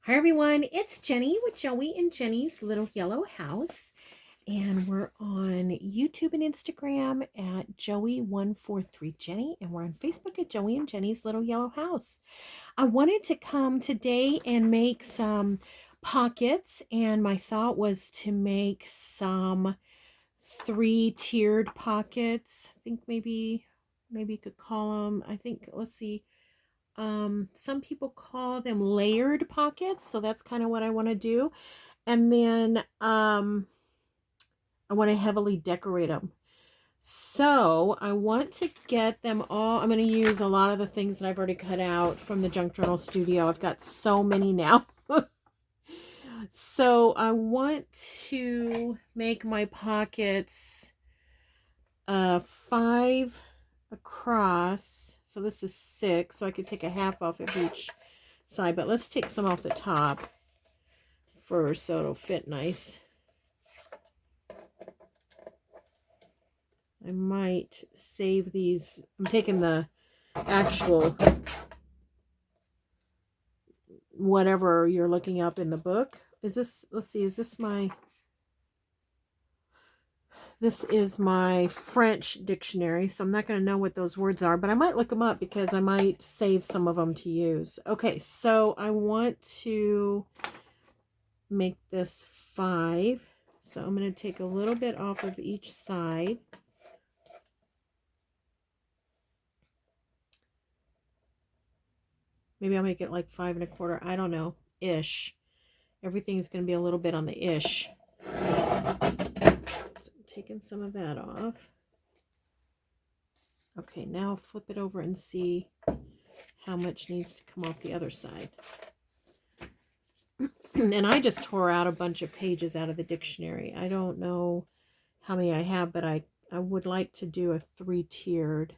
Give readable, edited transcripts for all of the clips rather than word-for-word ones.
Hi everyone, it's Jenny with Joey and Jenny's Little Yellow House, and we're on YouTube and Instagram at Joey143Jenny, and we're on Facebook at Joey and Jenny's Little Yellow House. I wanted to come today and make some pockets, and my thought was to make some three-tiered pockets. I think maybe you could call them, let's see, some people call them layered pockets, so that's kind of what I want to do. And then I want to heavily decorate them. So I want to get them all. I'm going to use a lot of the things that I've already cut out from the Junk Journal Studio. I've got so many now. So I want to make my pockets 5 across. So this is 6, so I could take a half off of each side, but let's take some off the top first so it'll fit nice. I might save these. I'm taking the actual whatever you're looking up in the book. Is this, let's see, is this my, this is my French dictionary, so I'm not going to know what those words are, but I might look them up because I might save some of them to use. Okay, so I want to make this 5. So I'm going to take a little bit off of each side. Maybe I'll make it like 5 1/4. I don't know. Ish. Everything's going to be a little bit on the ish. So I'm taking some of that off. Okay, now flip it over and see how much needs to come off the other side. And I just tore out a bunch of pages out of the dictionary. I don't know how many I have, but I would like to do a 3-tiered.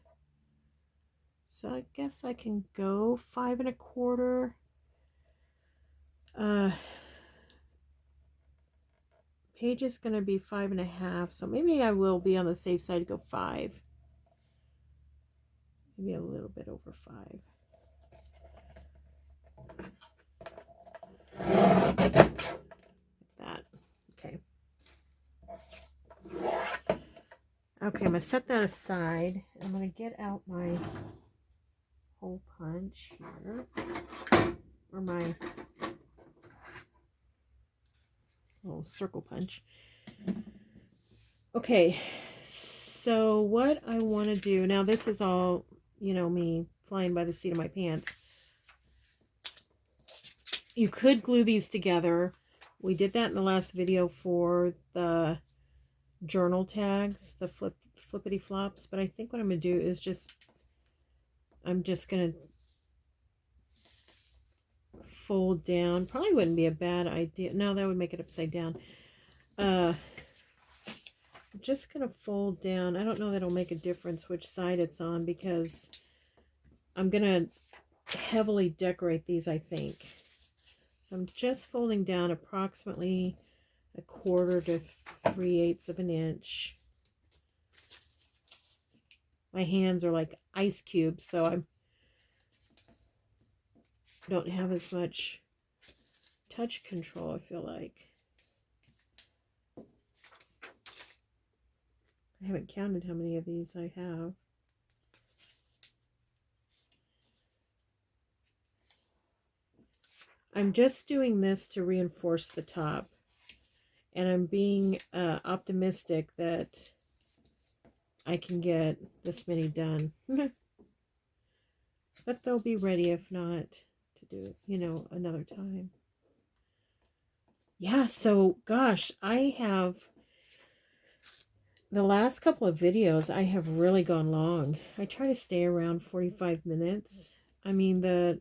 So I guess I can go 5 1/4. Page is going to be 5 1/2. So maybe I will be on the safe side to go 5. Maybe a little bit over 5. That. Okay. Okay, I'm going to set that aside. I'm going to get out my hole punch here. Or my little circle punch. Okay, so what I want to do, now this is all, you know, me flying by the seat of my pants. You could glue these together. We did that in the last video for the journal tags, the flippity flops, but I think what I'm going to do is I'm just going to fold down. Probably wouldn't be a bad idea. No, that would make it upside down. I'm just going to fold down. I don't know that it'll make a difference which side it's on because I'm going to heavily decorate these, I think. So I'm just folding down approximately 1/4 to 3/8 of an inch. My hands are like ice cubes, so I don't have as much touch control, I feel like. I haven't counted how many of these I have. I'm just doing this to reinforce the top. And I'm being optimistic that I can get this many done. But they'll be ready if not to do it, you know, another time. Yeah, so gosh, I have, the last couple of videos, I have really gone long. I try to stay around 45 minutes. I mean, the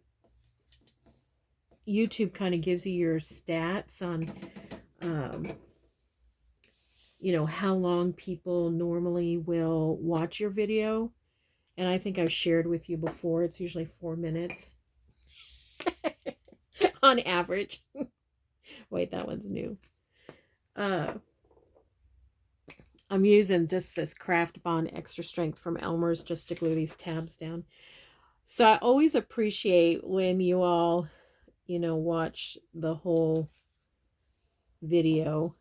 YouTube kind of gives you your stats on, you know, how long people normally will watch your video. And I think I've shared with you before, it's usually 4 minutes on average. Wait, that one's new. I'm using just this Craft Bond Extra Strength from Elmer's just to glue these tabs down. So I always appreciate when you all watch the whole video.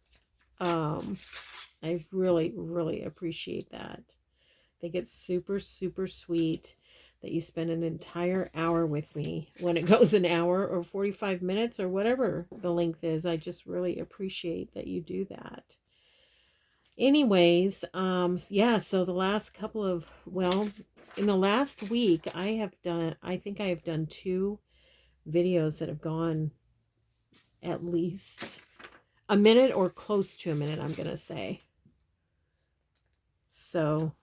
I really, really appreciate that. I think it's super, super sweet that you spend an entire hour with me. When it goes an hour or 45 minutes or whatever the length is, I just really appreciate that you do that. Anyways, yeah, so the last couple of, well, in the last week, I think I have done 2 videos that have gone at least a minute or close to a minute, I'm going to say. So,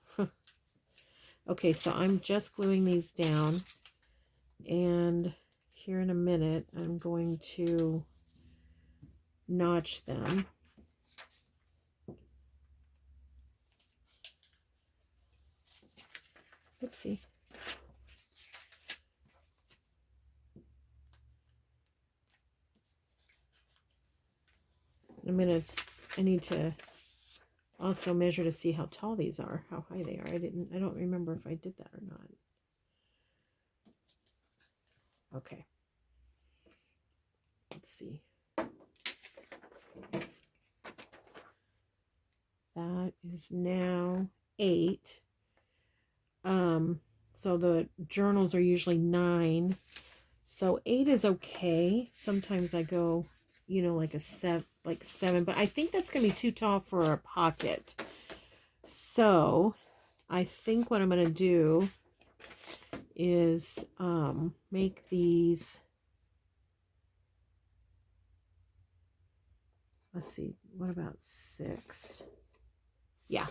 okay, so I'm just gluing these down, and here in a minute, I'm going to notch them. Oopsie. I need to also measure to see how tall these are, how high they are. I don't remember if I did that or not. Okay. Let's see. That is now 8. So the journals are usually 9. So 8 is okay. Sometimes I go, like a 7, but I think that's going to be too tall for a pocket. So I think what I'm going to do is make these, let's see, what about 6? Yeah,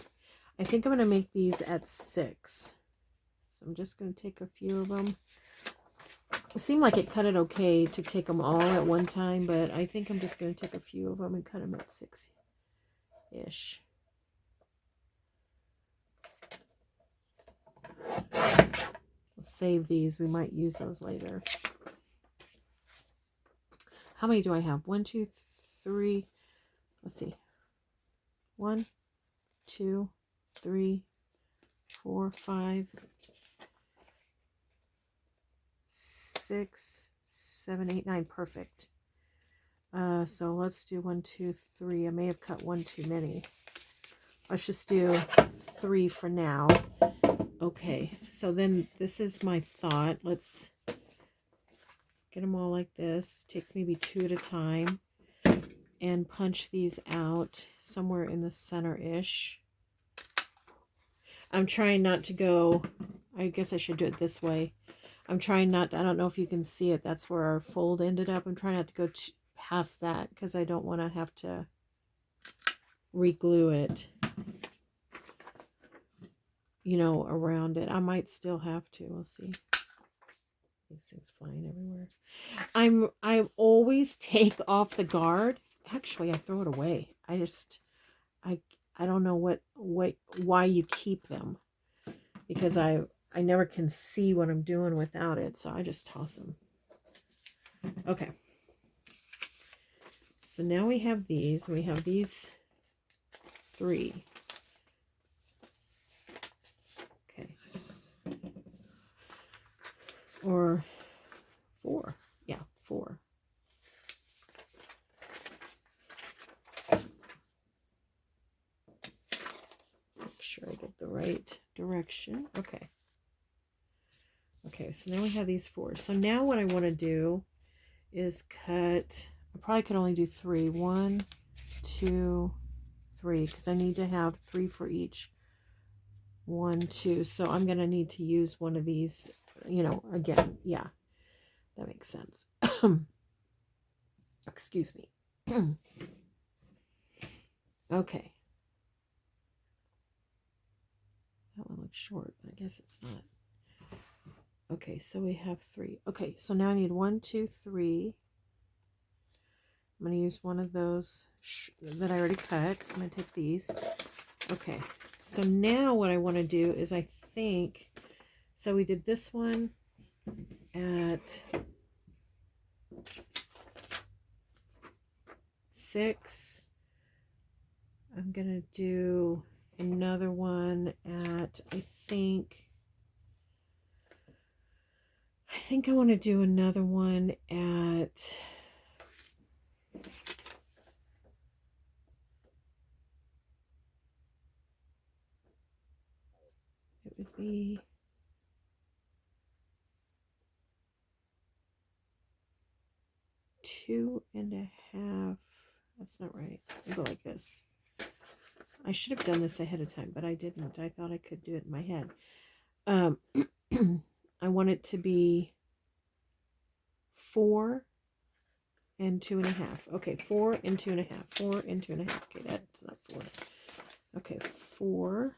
I think I'm going to make these at 6. So I'm just going to take a few of them. It seemed like it cut it okay to take them all at one time, but I think I'm just going to take a few of them and cut them at 6-ish. Let's save these. We might use those later. How many do I have? 1, 2, 3. Let's see. 1, 2, 3, 4, 5, 6, 7, 8, 9. Perfect. So let's do 1, 2, 3. I may have cut 1 too many. Let's just do 3 for now. Okay, so then this is my thought. Let's get them all like this. Take maybe 2 at a time and punch these out somewhere in the center-ish. I'm trying not to go, I guess I should do it this way. I'm trying not to, I don't know if you can see it. That's where our fold ended up. I'm trying not to go past that because I don't want to have to re-glue it, around it. I might still have to. We'll see. These things flying everywhere. I always take off the guard. Actually, I throw it away. I don't know why you keep them, because I never can see what I'm doing without it, so I just toss them. Okay. So now we have these. We have these 3. Okay. Or 4. Yeah, 4. Make sure I get the right direction. Okay. Okay, so now we have these 4. So now what I want to do is cut, I probably could only do 3. 1, 2, 3, because I need to have 3 for each. 1, 2. So I'm going to need to use one of these, again. Yeah, that makes sense. Excuse me. Okay. That one looks short, but I guess it's not. Okay, so we have 3. Okay, so now I need 1, 2, 3. I'm going to use one of those that I already cut. So I'm going to take these. Okay, so now what I want to do is so we did this one at 6. I'm going to do another one at, I think think I want to do another one at... It would be... Two and a half. That's not right. I'll go like this. I should have done this ahead of time, but I didn't. I thought I could do it in my head. I want it to be 4 and 2.5. Okay, 4 and 2.5. 4 and 2.5. Okay, that's not 4. Okay, 4.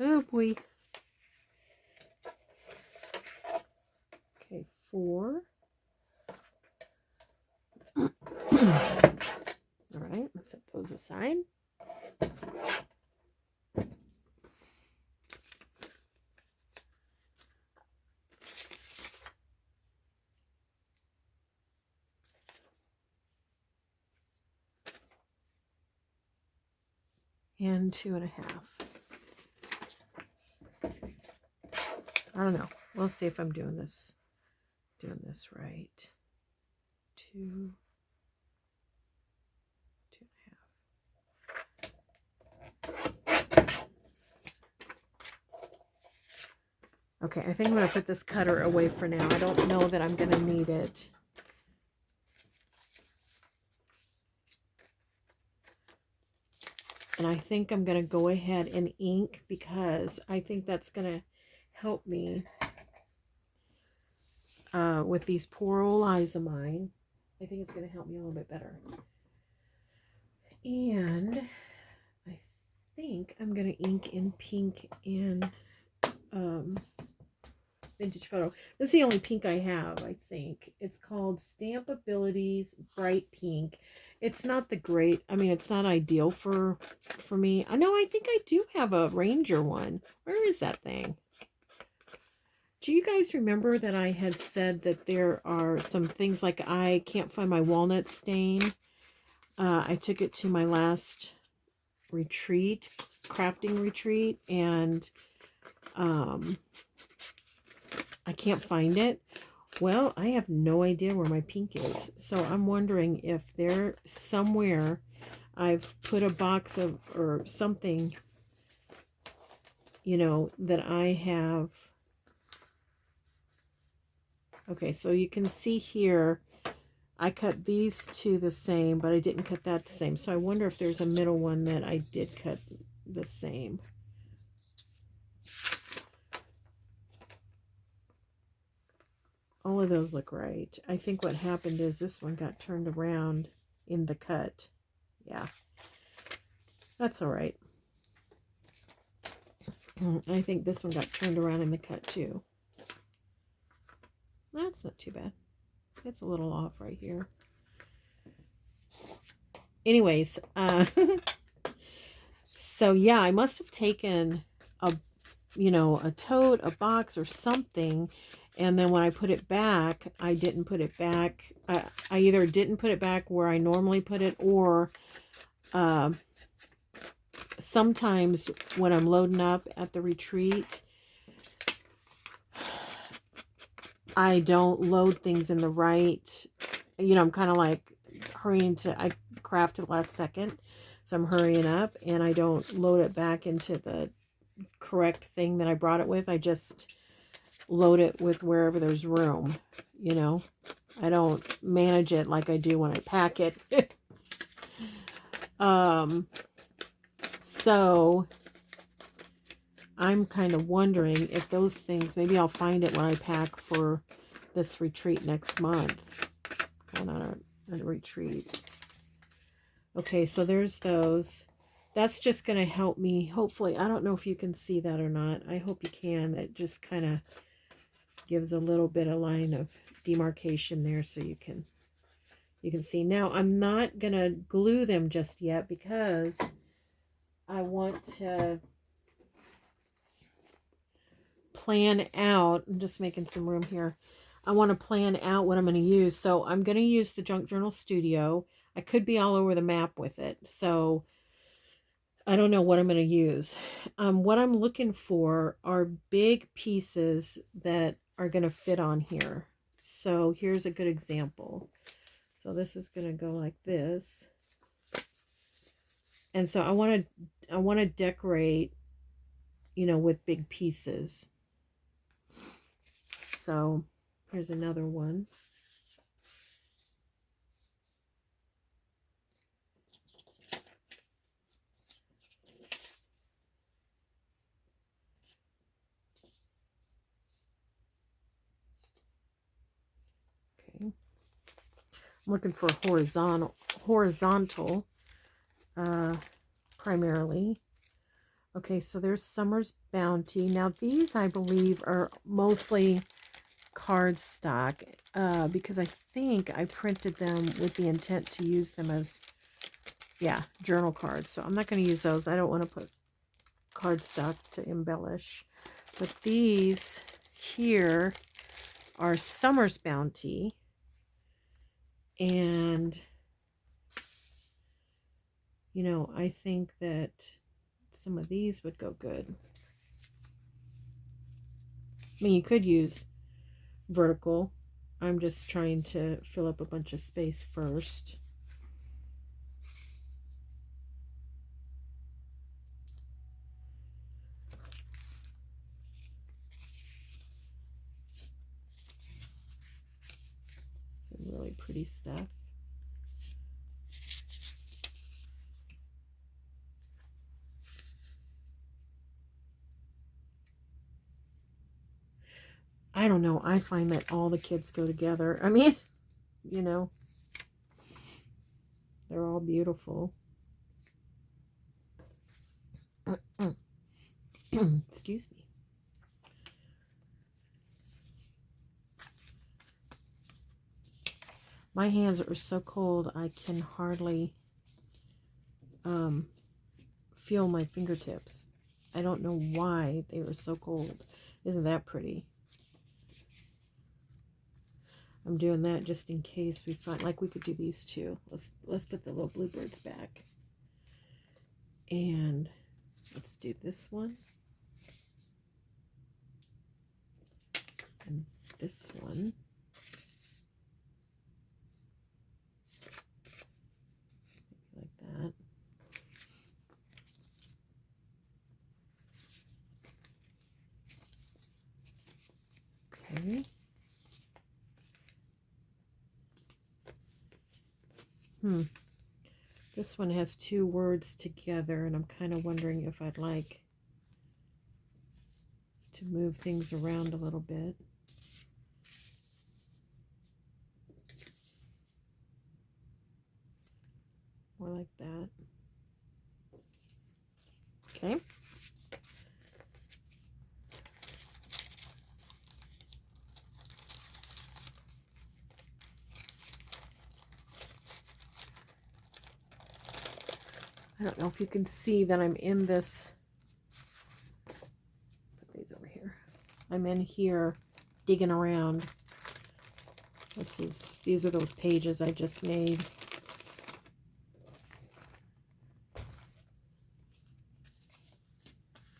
Oh boy. Okay, 4. All right, let's set those aside. And 2.5. I don't know. We'll see if I'm doing this right. 2, 2.5. Okay, I think I'm going to put this cutter away for now. I don't know that I'm going to need it. And I think I'm going to go ahead and ink because I think that's going to help me with these poor old eyes of mine. I think it's going to help me a little bit better. And I think I'm going to ink in pink and Vintage Photo. This is the only pink I have, I think. It's called Stamp Abilities Bright Pink. It's not the great, I mean, it's not ideal for me. I know, I think I do have a Ranger one. Where is that thing? Do you guys remember that I had said that there are some things like I can't find my walnut stain? I took it to my last retreat, crafting retreat, and I can't find it. Well, I have no idea where my pink is. So I'm wondering if there somewhere I've put a box of or something, you know, that I have. Okay, so you can see here, I cut these two the same, but I didn't cut that the same. So I wonder if there's a middle one that I did cut the same. All of those look right. I think what happened is this one got turned around in the cut. Yeah, that's all right. I think this one got turned around in the cut too. That's not too bad. It's a little off right here. Anyways, so yeah, I must have taken a, you know, a tote, a box or something. And then when I put it back, I didn't put it back. I either didn't put it back where I normally put it, or sometimes when I'm loading up at the retreat, I don't load things in the right, you know, I'm kind of like hurrying to, I craft at the last second. So I'm hurrying up and I don't load it back into the correct thing that I brought it with. I just load it with wherever there's room, you know. I don't manage it like I do when I pack it. So I'm kind of wondering if those things, maybe I'll find it when I pack for this retreat next month. Going on a retreat. Okay, so there's those. That's just going to help me, hopefully. I don't know if you can see that or not. I hope you can. That just kind of gives a little bit of line of demarcation there so you can see. Now, I'm not going to glue them just yet because I want to plan out, I'm just making some room here. I want to plan out what I'm going to use. So I'm going to use the Junk Journal Studio. I could be all over the map with it. So I don't know what I'm going to use. What I'm looking for are big pieces that are going to fit on here. So here's a good example. So this is going to go like this. And so I want to decorate, you know, with big pieces. So here's another one. Okay. I'm looking for horizontal primarily. Okay, so there's Summer's Bounty. Now these, I believe, are mostly cardstock because I think I printed them with the intent to use them as, yeah, journal cards. So I'm not going to use those. I don't want to put cardstock to embellish. But these here are Summer's Bounty. And, you know, I think that some of these would go good. I mean, you could use vertical. I'm just trying to fill up a bunch of space first. Some really pretty stuff. I don't know. I find that all the kids go together. I mean, you know, they're all beautiful. Excuse me. My hands are so cold I can hardly feel my fingertips. I don't know why they were so cold. Isn't that pretty? I'm doing that just in case we find, like, we could do these two. Let's put the little bluebirds back. And let's do this one. And this one. Like that. Okay. This one has two words together, and I'm kind of wondering if I'd like to move things around a little bit. More like that. Okay. I don't know if you can see that I'm in this. Put these over here. I'm in here digging around. These are those pages I just made.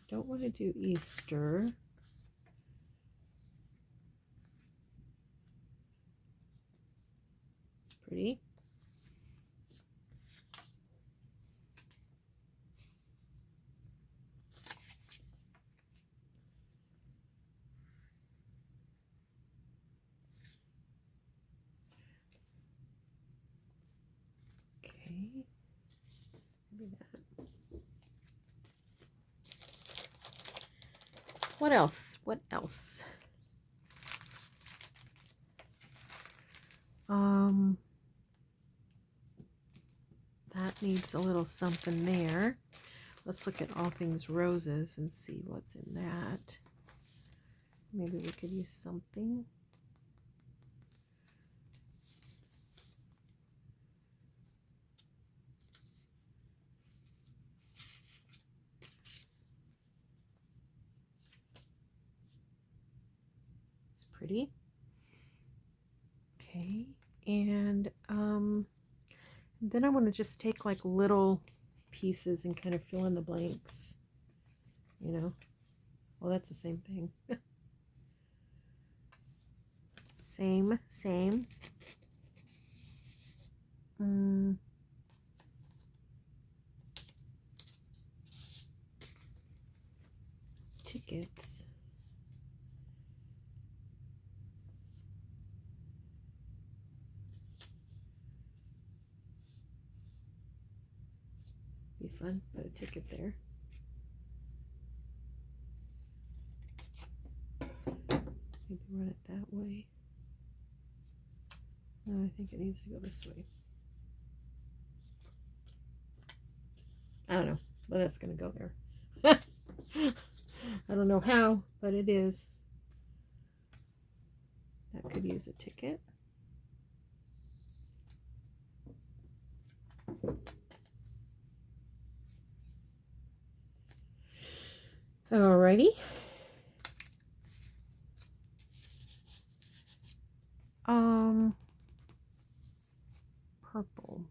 Don't want to do Easter. Pretty. Okay. Maybe that. What else? What else? That needs a little something there. Let's look at All Things Roses and see what's in that. Maybe we could use something. pretty. Okay, and then I want to just take like little pieces and kind of fill in the blanks, you know. Well, that's the same thing. Same. Tickets. Be fun, put a ticket there. Maybe run it that way. No, I think it needs to go this way. I don't know, but that's going to go there. I don't know how, but it is. That could use a ticket. Alrighty. Purple.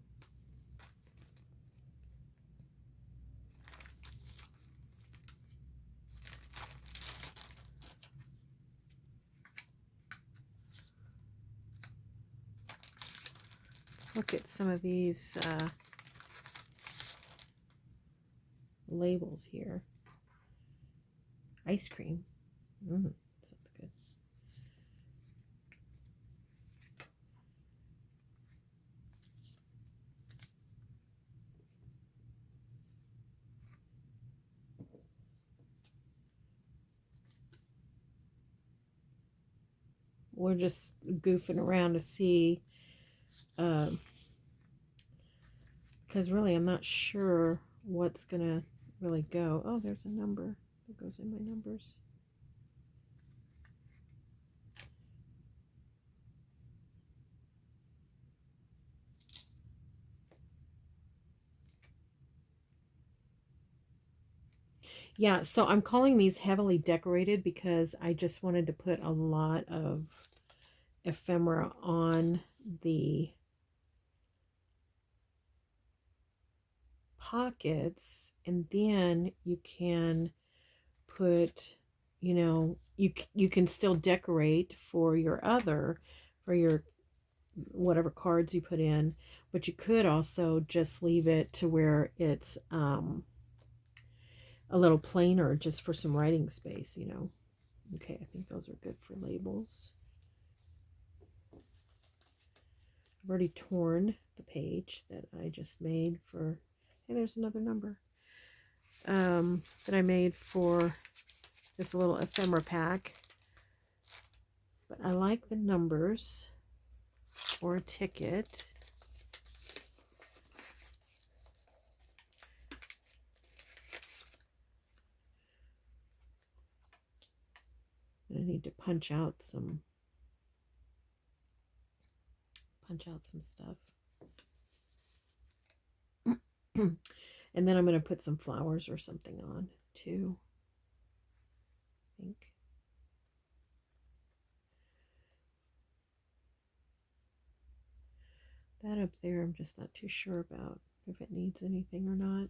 Let's look at some of these labels here. Ice cream. Sounds good. We're just goofing around to see, because really I'm not sure what's gonna really go. Oh, there's a number that goes in my numbers. Yeah, so I'm calling these heavily decorated because I just wanted to put a lot of ephemera on the pockets, and then you can put, you know, you can still decorate for your whatever cards you put in, but you could also just leave it to where it's a little plainer just for some writing space, you know. Okay, I think those are good for labels. I've already torn the page that I just made for, hey, there's another number, that I made for this little ephemera pack. But I like the numbers or a ticket. I need to punch out some stuff. And then I'm going to put some flowers or something on too, I think. That up there, I'm just not too sure about if it needs anything or not.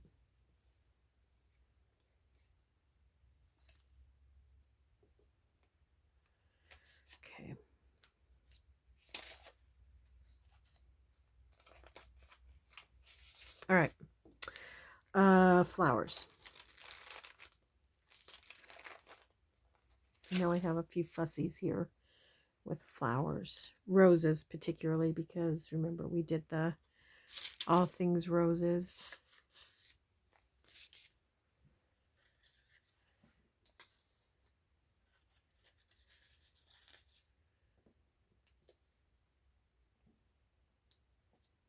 Okay. All right. Flowers. I know I have a few fussies here with flowers. Roses particularly, because remember we did the all things roses.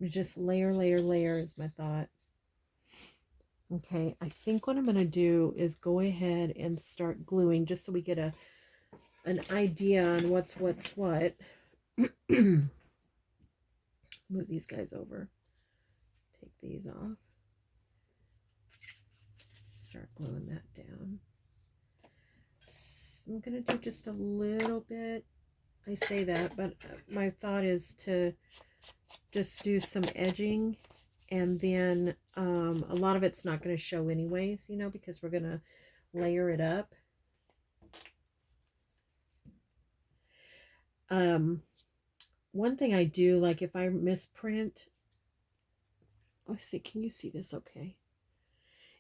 Just layer is my thought. Okay, I think what I'm going to do is go ahead and start gluing just so we get an idea on what's what. Move these guys over. Take these off. Start gluing that down. So I'm going to do just a little bit I say that, but my thought is to just do some edging, and then a lot of it's not going to show anyways, you know, because we're going to layer it up. One thing I do, like if I misprint, let's see, can you see this okay?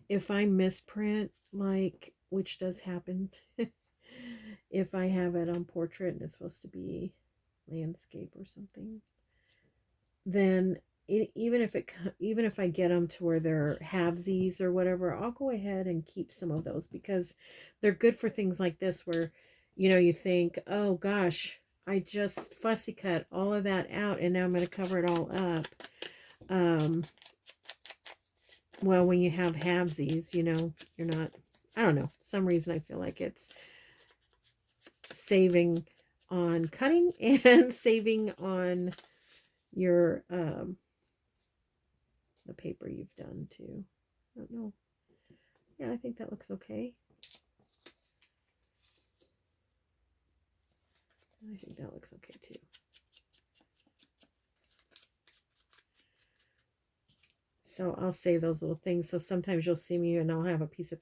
If I misprint, like, which does happen, if I have it on portrait and it's supposed to be landscape or something, then even if I get them to where they're halvesies or whatever, I'll go ahead and keep some of those because they're good for things like this where, you know, you think, oh gosh, I just fussy cut all of that out and now I'm going to cover it all up. Well, when you have halvesies, you know, you're not, I don't know, some reason I feel like it's saving on cutting and saving on your the paper you've done too. I don't know. Yeah, I think that looks okay. I think that looks okay too. So I'll save those little things. So sometimes you'll see me and I'll have a piece of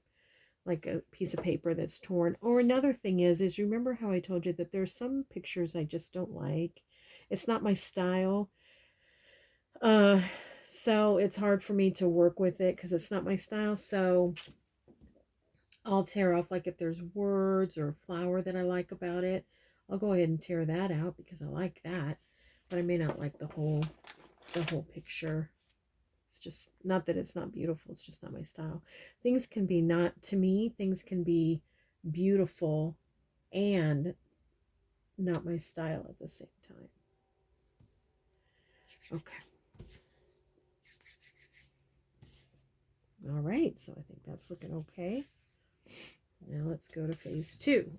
paper that's torn. Or another thing is remember how I told you that there's some pictures I just don't like. It's not my style. So it's hard for me to work with it because it's not my style. So I'll tear off, like if there's words or a flower that I like about it, I'll go ahead and tear that out because I like that. But I may not like the whole picture. It's just not that it's not beautiful. It's just not my style. Things can be not, to me, things can be beautiful and not my style at the same time. Okay. All right. So I think that's looking okay. Now let's go to phase 2.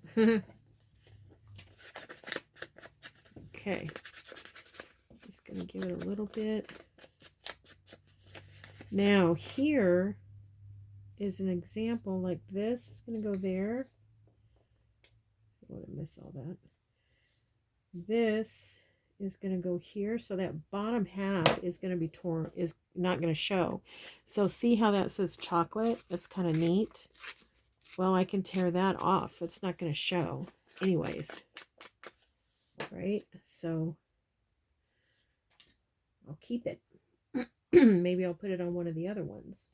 Okay. Just going to give it a little bit. Now here is an example like this. It's going to go there. I want to miss all that. This is going to go here. So that bottom half is going to be torn, is not going to show. So see how that says chocolate? It's kind of neat. Well, I can tear that off. It's not going to show anyways. Right? So I'll keep it. Maybe I'll put it on one of the other ones.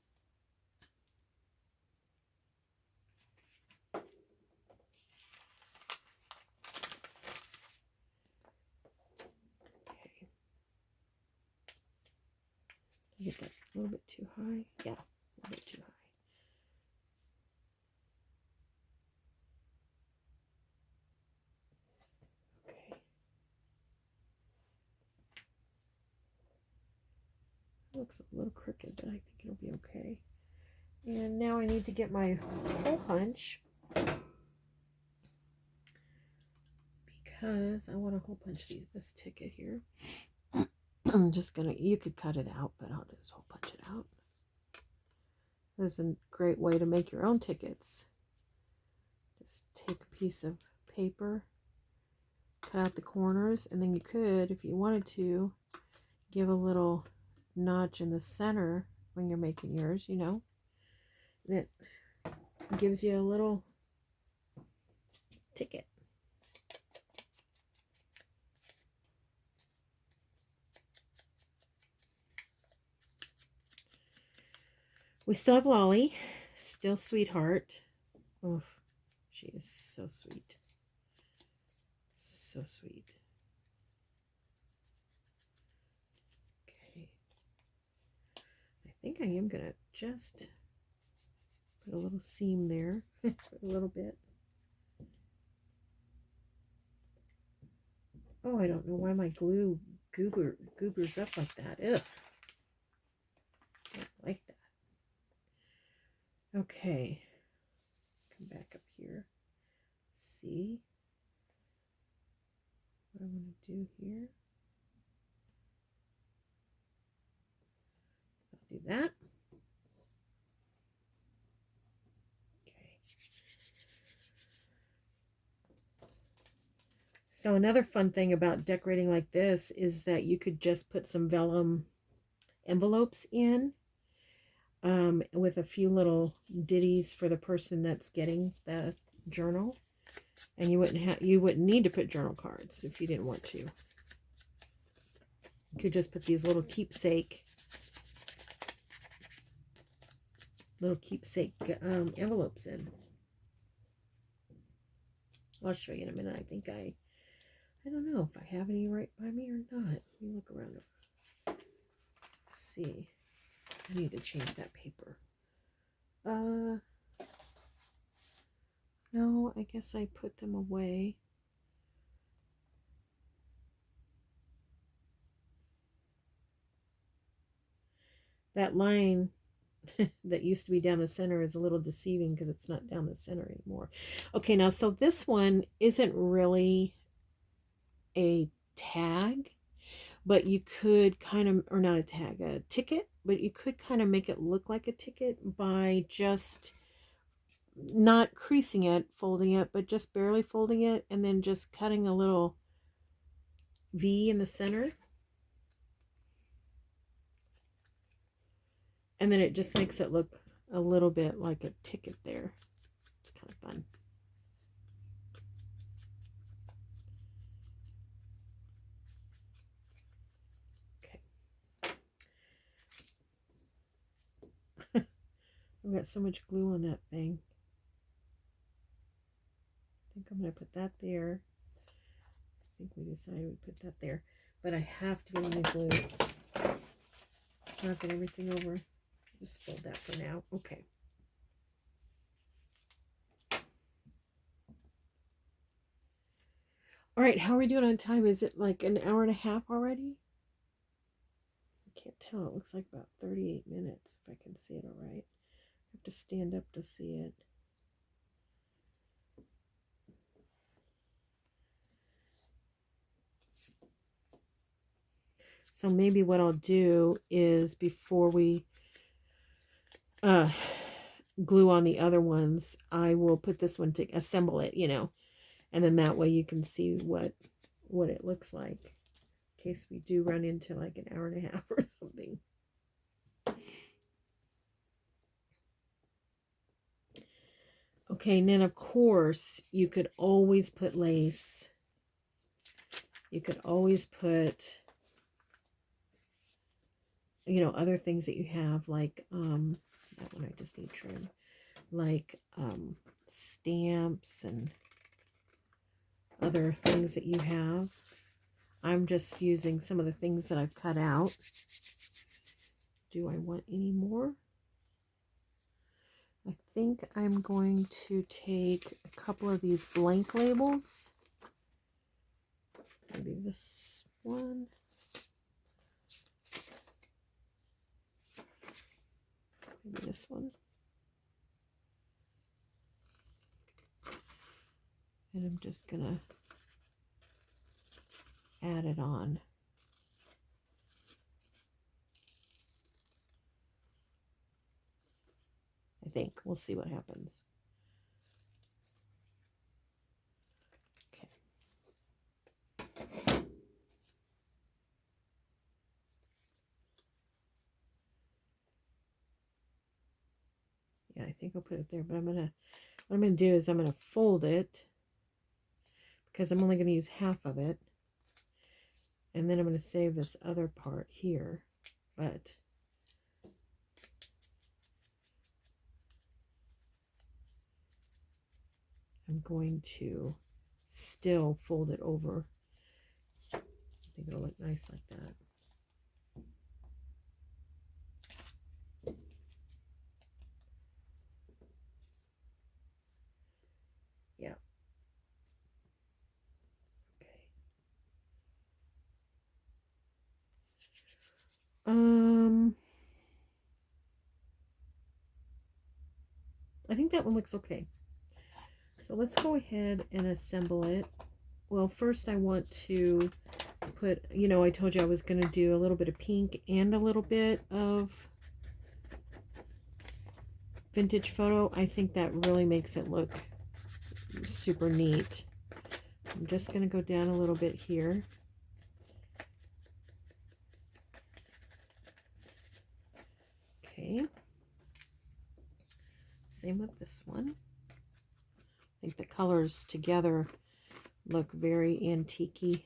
Okay. Get that a little bit too high. Yeah, a little bit too high. Okay. It looks a little crooked, but I think it'll be okay. And now I need to get my hole punch because I want to hole punch this ticket here. I'm just gonna, you could cut it out, but I'll just hole punch it out. This is a great way to make your own tickets. Just take a piece of paper, cut out the corners, and then you could, if you wanted to, give a little notch in the center when you're making yours, you know. And it gives you a little ticket. We still have Lolly, still sweetheart. Oh, she is so sweet. So sweet. Okay. I think I am going to just put a little seam there for a little bit. Oh, I don't know why my glue goobers up like that. Ugh. I don't like that. Okay. Come back up here. See what I want to do here. I'll do that. So another fun thing about decorating like this is that you could just put some vellum envelopes in with a few little ditties for the person that's getting the journal. And you wouldn't need to put journal cards if you didn't want to. You could just put these little keepsake envelopes in. I'll show you in a minute. I think I don't know if I have any right by me or not. Let me look around. Let's see. I need to change that paper. No, I guess I put them away. That line that used to be down the center is a little deceiving because it's not down the center anymore. Okay, now so this one isn't really a tag, but you could kind of, or not a tag, a ticket, but you could kind of make it look like a ticket by just not creasing it, folding it, but just barely folding it, and then just cutting a little V in the center. And then it just makes it look a little bit like a ticket there. It's kind of fun. Okay. I've got so much glue on that thing. I think I'm going to put that there. I think we decided we'd put that there. But I have to get on the glue. Knock everything over. Just fold that for now. Okay. All right, how are we doing on time? Is it like an hour and a half already? I can't tell. It looks like about 38 minutes, if I can see it all right. I have to stand up to see it. So maybe what I'll do is before we glue on the other ones, I will put this one to assemble it, you know, and then that way you can see what it looks like in case we do run into like an hour and a half or something. Okay, and then of course you could always put lace. You could always put, you know, other things that you have, like that one I just need trim, like stamps and other things that you have. I'm just using some of the things that I've cut out. Do I want any more? I think I'm going to take a couple of these blank labels. Maybe this one. Maybe this one. And I'm just gonna add it on. I think. We'll see what happens. Okay. Yeah, I think I'll put it there, but what I'm gonna do is I'm gonna fold it because I'm only gonna use half of it. And then I'm gonna save this other part here, but I'm going to still fold it over. I think it'll look nice like that. Yeah. Okay. I think that one looks okay. So let's go ahead and assemble it. Well, first I want to put, you know, I told you I was going to do a little bit of pink and a little bit of vintage photo. I think that really makes it look super neat. I'm just going to go down a little bit here. Okay. Same with this one. I think the colors together look very antique-y.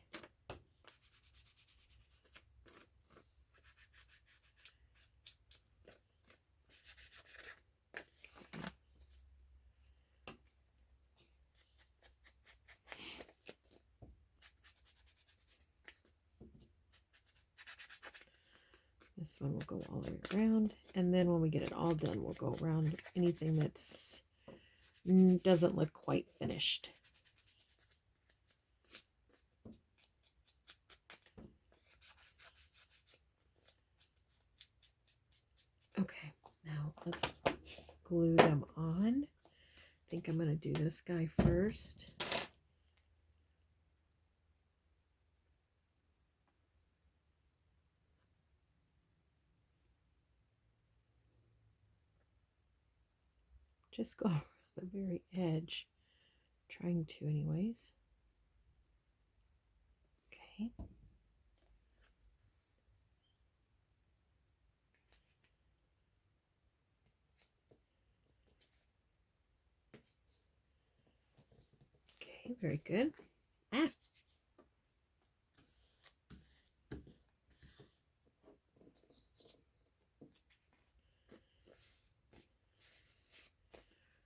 This one will go all the way around, and then when we get it all done, we'll go around anything that's doesn't look quite finished. Okay, now let's glue them on. I think I'm going to do this guy first. Just go around the very edge, trying to anyways. Okay. Okay, very good. Ah.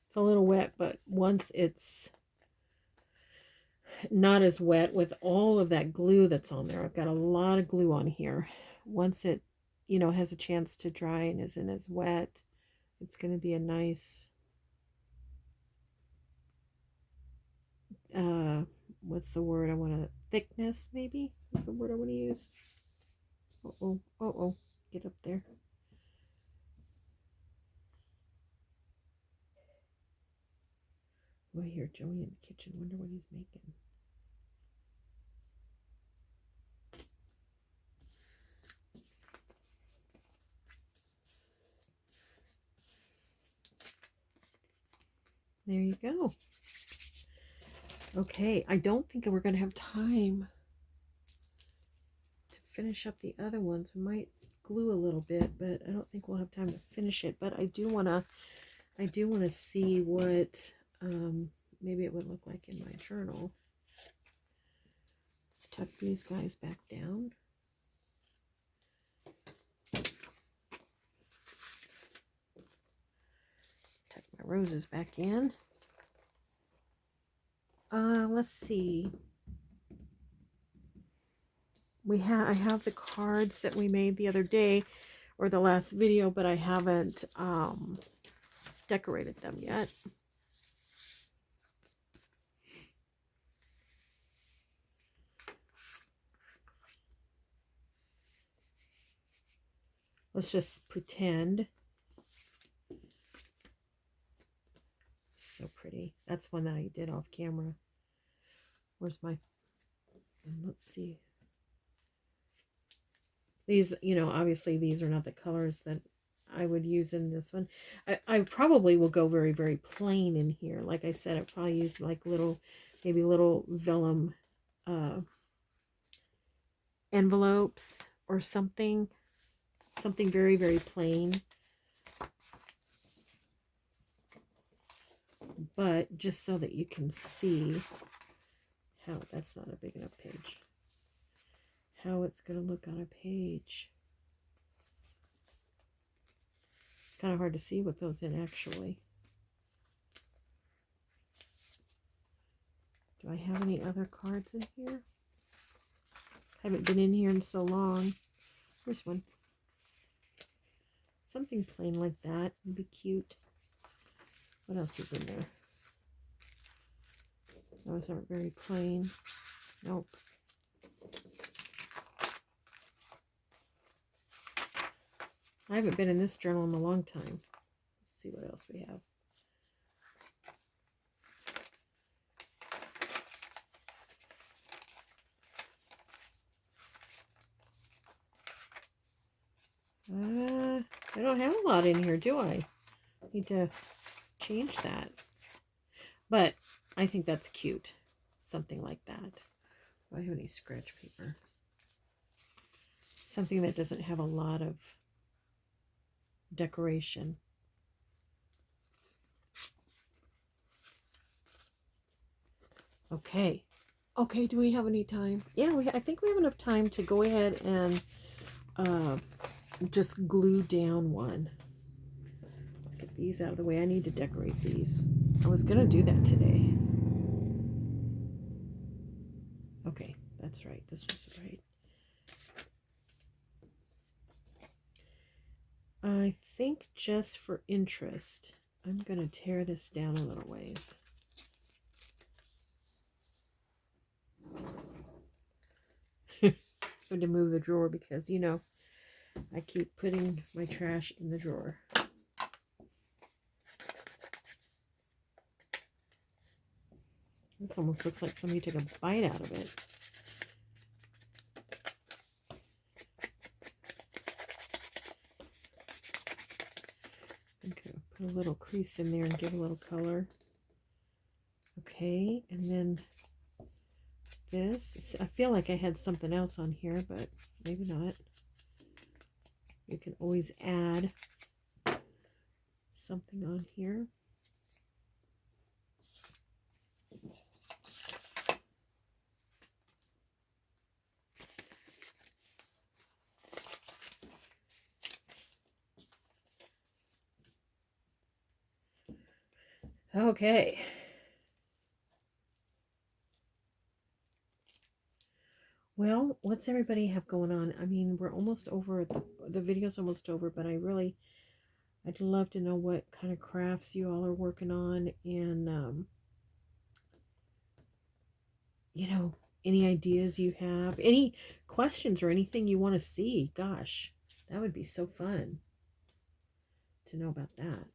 It's a little wet, but once it's not as wet with all of that glue that's on there, I've got a lot of glue on here. Once it, you know, has a chance to dry and isn't as wet, it's going to be a nice, what's the word I want to, thickness maybe is the word I want to use. Uh-oh, uh-oh, get up there. Oh, I hear Joey in the kitchen. Wonder what he's making. There you go. Okay, I don't think we're going to have time to finish up the other ones. We might glue a little bit, but I don't think we'll have time to finish it. But I do want to see what maybe it would look like in my journal. Tuck these guys back down. Tuck my roses back in. Let's see. I have the cards that we made the other day, or the last video, but I haven't decorated them yet. Let's just pretend. So pretty. That's one that I did off camera. Where's my, and let's see. These, you know, obviously these are not the colors that I would use in this one. I probably will go very, very plain in here. Like I said, I probably use like little, maybe little vellum envelopes or something. Something very, very plain. But just so that you can see how, that's not a big enough page, how it's going to look on a page. It's kind of hard to see what goes in actually. Do I have any other cards in here? I haven't been in here in so long. Where's one? Something plain like that would be cute. What else is in there? Those aren't very plain. Nope. I haven't been in this journal in a long time. Let's see what else we have. I don't have a lot in here, do I? Need to change that. But I think that's cute. something like that. Do I have any scratch paper? Something that doesn't have a lot of decoration. Okay. Okay, do we have any time? Yeah, I think we have enough time to go ahead and just glue down one. Let's get these out of the way. I need to decorate these. I was going to do that today. Okay, that's right. This is right. I think just for interest, I'm going to tear this down a little ways. I'm going to move the drawer because, you know, I keep putting my trash in the drawer. This almost looks like somebody took a bite out of it. I'm going to put a little crease in there and give a little color. Okay, and then this. I feel like I had something else on here, but maybe not. You can always add something on here. Okay. Well, what's everybody have going on? I mean, we're almost over, the video's almost over, but I'd love to know what kind of crafts you all are working on, and, you know, any ideas you have, any questions or anything you want to see. Gosh, that would be so fun to know about that.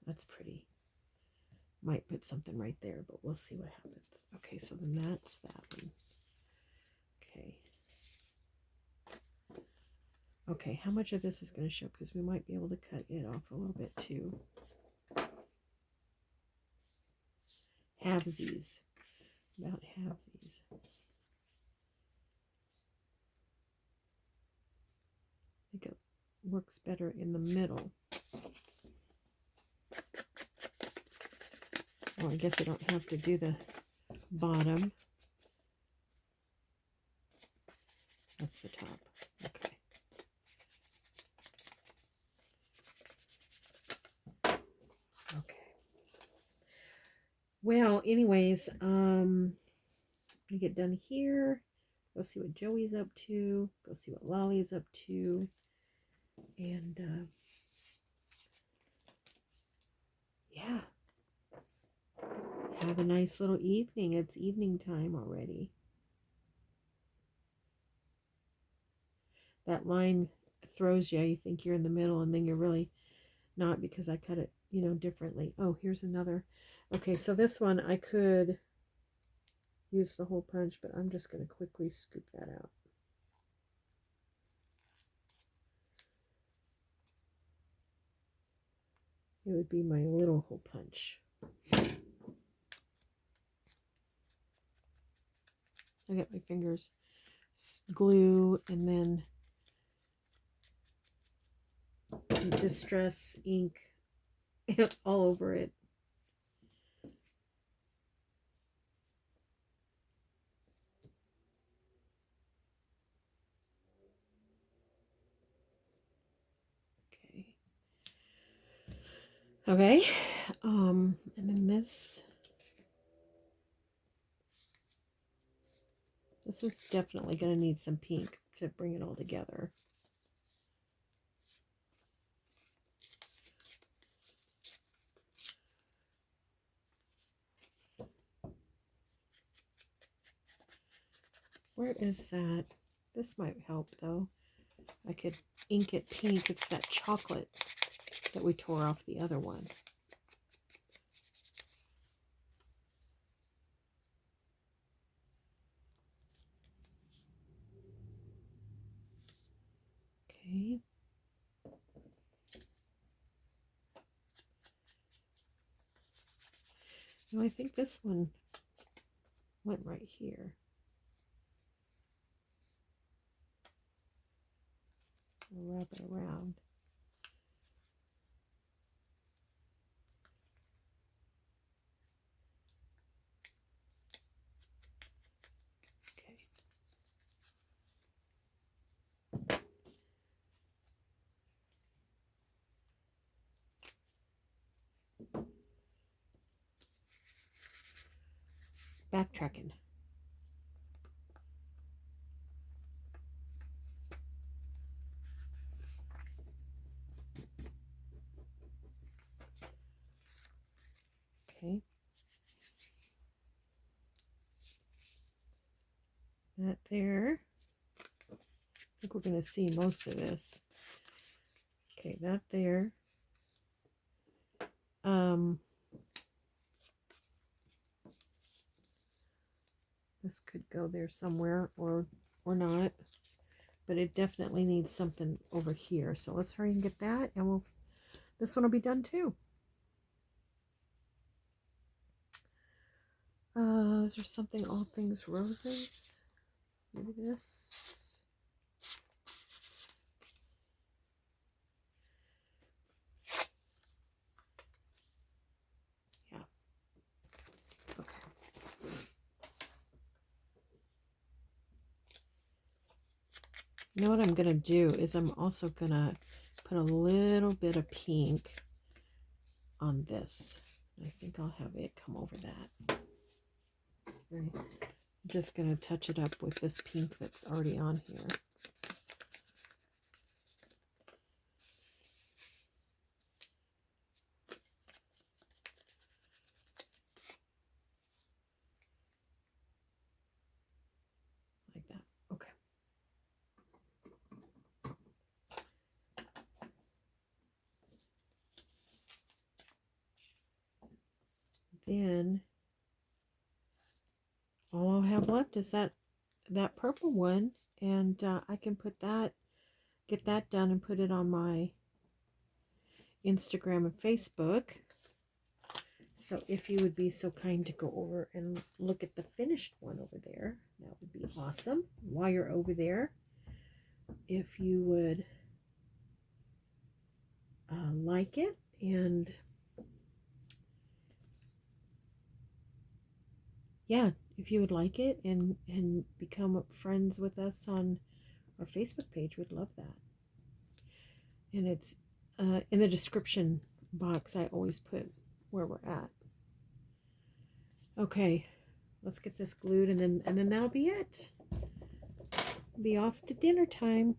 That's pretty. Might put something right there, but we'll see what happens. Okay, so then that's that one. Okay. Okay, how much of this is going to show? Because we might be able to cut it off a little bit too. Halvesies. About halvesies. I think it works better in the middle. Well, I guess I don't have to do the bottom. That's the top. Okay. Okay. Well, anyways, I'm gonna get done here. Go see what Joey's up to. Go see what Lolly's up to. And yeah. Have a nice little evening. It's evening time already. That line throws you. You think you're in the middle, and then you're really not, because I cut it, you know, differently. Oh, here's another. Okay, so this one I could use the hole punch, but I'm just going to quickly scoop that out. It would be my little hole punch. I got my fingers glue and then distress ink all over it. Okay, and then this is definitely going to need some pink to bring it all together. Where is that? This might help though. I could ink it pink. It's that chocolate that we tore off the other one. Okay. No, I think this one went right here. I'll wrap it around. Backtracking. Okay. That there. I think we're going to see most of this. Okay, that there. This could go there somewhere or not, but it definitely needs something over here. So let's hurry and get that, and this one will be done too. Is there something all things roses? Maybe this. Yeah. Okay. You know what I'm gonna do is I'm also gonna put a little bit of pink on this. I think I'll have it come over that. Right. I'm just gonna touch it up with this pink that's already on here. Like that. Okay. Then all I'll have left is that purple one, and I can put that, get that done and put it on my Instagram and Facebook. So if you would be so kind to go over and look at the finished one over there, that would be awesome. While you're over there, if you would like it, and yeah, if you would like it and become friends with us on our Facebook page, we'd love that. And it's in the description box. I always put where we're at. Okay, let's get this glued, and then that'll be it. Be off to dinner time.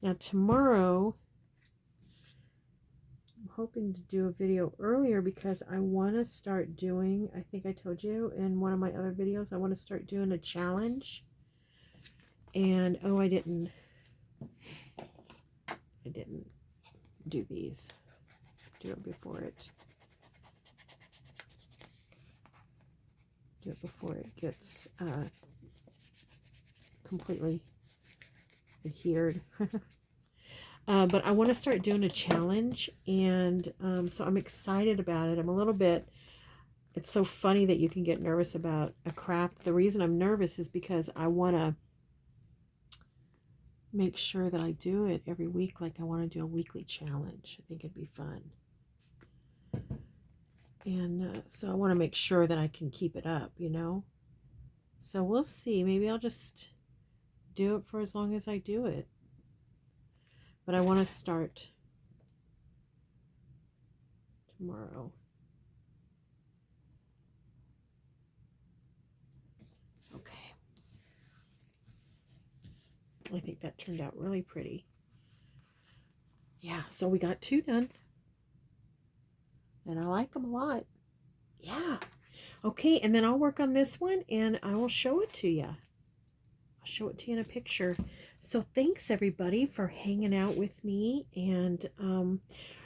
Now tomorrow, I'm hoping to do a video earlier because I want to start doing, I think I told you in one of my other videos, I want to start doing a challenge. And oh, I didn't do these. Do it before it gets completely adhered. But I want to start doing a challenge, and so I'm excited about it. I'm a little bit, it's so funny that you can get nervous about a craft. The reason I'm nervous is because I want to make sure that I do it every week. Like I want to do a weekly challenge. I think it'd be fun. And so I want to make sure that I can keep it up, you know. So we'll see. Maybe I'll just do it for as long as I do it. But I want to start tomorrow. Okay. I think that turned out really pretty. Yeah, so we got 2 done. And I like them a lot. Yeah. Okay, and then I'll work on this one and I will show it to you. I'll show it to you in a picture. So thanks everybody for hanging out with me, and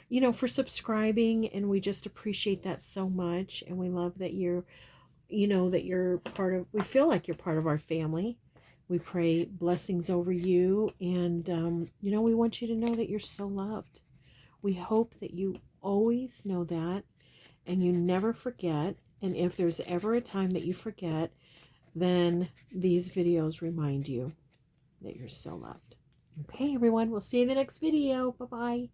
you know, for subscribing, and we just appreciate that so much, and we love that you're, you know, that you're part of, we feel like you're part of our family. We pray blessings over you. And, you know, we want you to know that you're so loved. We hope that you always know that and you never forget. And if there's ever a time that you forget, then these videos remind you that you're so loved. Okay, everyone, we'll see you in the next video. Bye-bye.